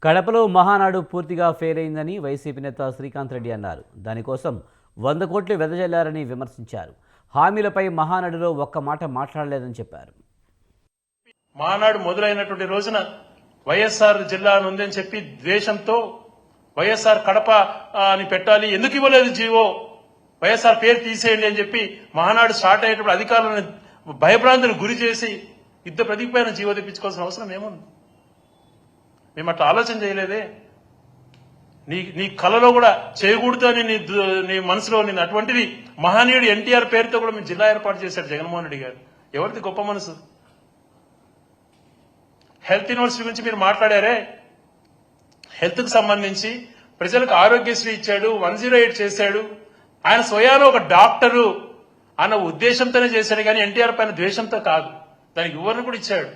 కడపలో మహానాడు పూర్తిగా ఫెయిల్ అయిందని వైసీపీ నేత శ్రీకాంత్ రెడ్డి అన్నారు. దానికోసం 100 కోట్లు వెదజల్లారని విమర్శించారు. హామీలపై మహానాడులో ఒక్క మాట మాట్లాడలేదని చెప్పారు. మహానాడు మొదలైనటువంటి రోజున వైఎస్ఆర్ జిల్లా ఉందని చెప్పి ద్వేషంతో వైఎస్ఆర్ కడప అని పెట్టాలి, ఎందుకు ఇవ్వలేదు జీవో, వైఎస్ఆర్ పేరు తీసేయండి అని చెప్పి మహానాడు స్టార్ట్ అయ్యేటప్పుడు అధికారులను భయభ్రాంతులకు గురి చేసి యుద్ధ ప్రతిపైన జీవో తెప్పించుకోవాల్సిన అవసరం ఏముంది? మేము అట్లా ఆలోచన చేయలేదే. నీ కళలో కూడా చేయకూడదు అని నీ మనసులో నేను అటువంటిది మహనీయుడు ఎన్టీఆర్ పేరుతో కూడా మేము జిల్లా ఏర్పాటు చేశాడు జగన్మోహన్ రెడ్డి గారు. ఎవరిది గొప్ప మనసు? హెల్త్ యూనివర్సిటీ గురించి మీరు మాట్లాడారే, హెల్త్ కు సంబంధించి ప్రజలకు ఆరోగ్యశ్రీ ఇచ్చాడు, 108 చేశాడు. ఆయన స్వయాన ఒక డాక్టరు అన్న ఉద్దేశంతోనే చేశాడు కానీ ఎన్టీఆర్ పైన ద్వేషంతో కాదు. దానికి వివరణ కూడా ఇచ్చాడు.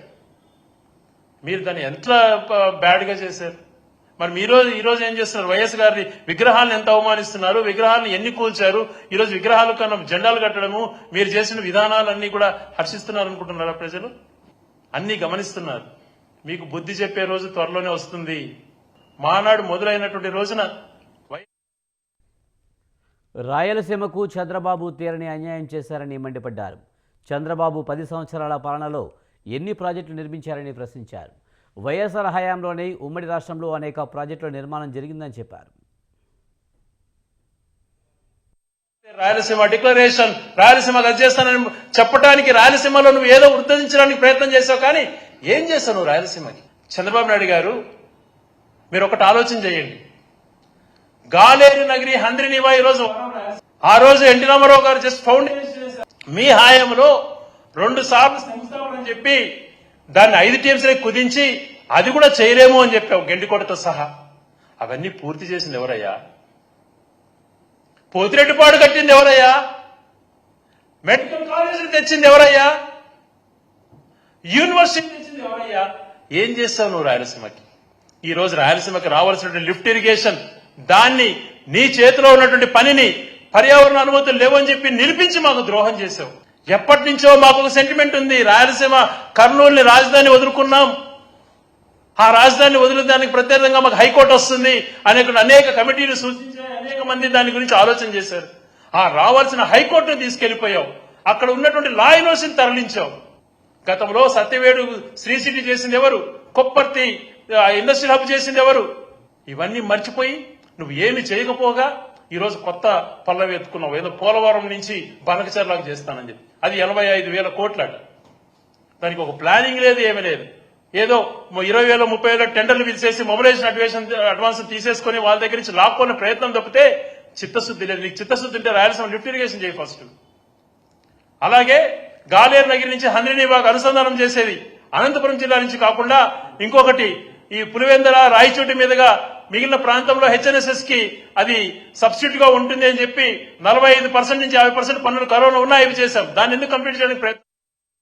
మీరు దాన్ని ఎంత బ్యాడ్ గా చేశారు. మరి మీరు ఈరోజు ఏం చేస్తున్నారు? వైఎస్ గారి విగ్రహాలను ఎంత అవమానిస్తున్నారు, విగ్రహాలను ఎన్ని కూల్చారు. ఈరోజు విగ్రహాల కన్నా జెండాలు కట్టడము, మీరు చేసిన విధానాలన్నీ కూడా హర్షిస్తున్నారు అనుకుంటున్నారా? ప్రజలు అన్ని గమనిస్తున్నారు. మీకు బుద్ధి చెప్పే రోజు త్వరలోనే వస్తుంది. మహానాడు మొదలైనటువంటి రోజున రాయలసీమకు చంద్రబాబు తీరని అన్యాయం చేశారని మండిపడ్డారు. చంద్రబాబు 10 సంవత్సరాల పాలనలో ఎన్ని ప్రాజెక్టులు నిర్మించారని ప్రశ్నించారు. వైఎస్ఆర్ హయాంలోనే ఉమ్మడి రాష్ట్రంలో అనేక ప్రాజెక్టుల నిర్మాణం జరిగిందని చెప్పారు. రాయలసీమ డిక్లరేషన్, రాయలసీమ చేస్తానని చెప్పడానికి రాయలసీమలో నువ్వు ఏదో ఉద్ధరించడానికి ప్రయత్నం చేసావు, కానీ ఏం చేస్తావు నువ్వు రాయలసీమకి? చంద్రబాబు నాయుడు గారు, మీరు ఒకటి ఆలోచన చేయండి. గాలేరు నగరి హంద్రినివా ఈరోజు, ఆ రోజు ఎన్టీ రామారావు గారు జస్ట్ ఫౌండేషన్ చేశారు. మీ హాయంలో 2 సార్లు సంస్థాపన చెప్పి దాన్ని 5 టీమ్స్ కుదించి అది కూడా చేయలేము అని చెప్పావు, గెండికోటతో సహా. అవన్నీ పూర్తి చేసింది ఎవరయ్యా? పోతిరెడ్డిపాడు కట్టింది ఎవరయ్యా? మెడికల్ కాలేజీలు తెచ్చింది ఎవరయ్యా? యూనివర్సిటీ తెచ్చింది ఎవరయ్యా? ఏం చేస్తావు నువ్వు రాయలసీమకి? ఈ రోజు రాయలసీమకి రావాల్సినటువంటి లిఫ్ట్ ఇరిగేషన్, దాన్ని నీ చేతిలో ఉన్నటువంటి పనిని పర్యావరణ అనుమతులు లేవని చెప్పి నిరూపించి మాకు ద్రోహం చేశావు. ఎప్పటి నుంచో మాకు ఒక సెంటిమెంట్ ఉంది. రాయలసీమ కర్నూలుని రాజధాని వదులుకున్నాం, ఆ రాజధాని వదిలేదానికి ప్రత్యేకంగా మాకు హైకోర్టు వస్తుంది అనేక కమిటీలు సూచించాయి. అనేక మంది దాని గురించి ఆలోచన చేశారు. ఆ రావాల్సిన హైకోర్టును తీసుకెళ్లిపోయావు. అక్కడ ఉన్నటువంటి లా యూనివర్సిటీని తరలించావు. గతంలో సత్యవేడు శ్రీ సిటీ చేసింది ఎవరు? కొప్పర్తి ఇండస్ట్రియల్ హబ్ చేసింది ఎవరు? ఇవన్నీ మర్చిపోయి నువ్వు ఏమి చేయకపోగా ఈరోజు కొత్త పల్లవి ఎత్తుకున్నావు. ఏదో పోలవరం నుంచి బనకచర్లకు చేస్తానని చెప్పి అది 85,000 కోట్లట. దానికి ఒక ప్లానింగ్ లేదు, ఏమీ లేదు. ఏదో 20,000 30,000 టెండర్లు పిలిచేసి మొబిలైజేషన్ అడ్వాన్స్ తీసేసుకుని వాళ్ళ దగ్గర నుంచి లాక్కునే ప్రయత్నం తప్పితే చిత్తశుద్ధి లేదు. నీకు చిత్తశుద్ధి ఉంటే రాయలసీమ లిఫ్ట్ ఇరిగేషన్ చేయి ఫస్ట్. అలాగే గాలేరు నగరి నుంచి హంద్రినీవాగ్ అనుసంధానం చేసేది అనంతపురం జిల్లా నుంచి కాకుండా ఇంకొకటి ఈ పులివెందల రాయచోటి మీదుగా మిగిలిన ప్రాంతంలో హెచ్ఎన్ఎస్ఎస్ కి అది సబ్స్టిట్యూట్ గా ఉంటుంది అని చెప్పి 45% నుంచి 50% పన్నులు కరోనా ఉన్నాయి, ఇవి చేశాం. దాన్ని ఎందుకు కంప్లీట్ చేయడానికి ప్రయత్నం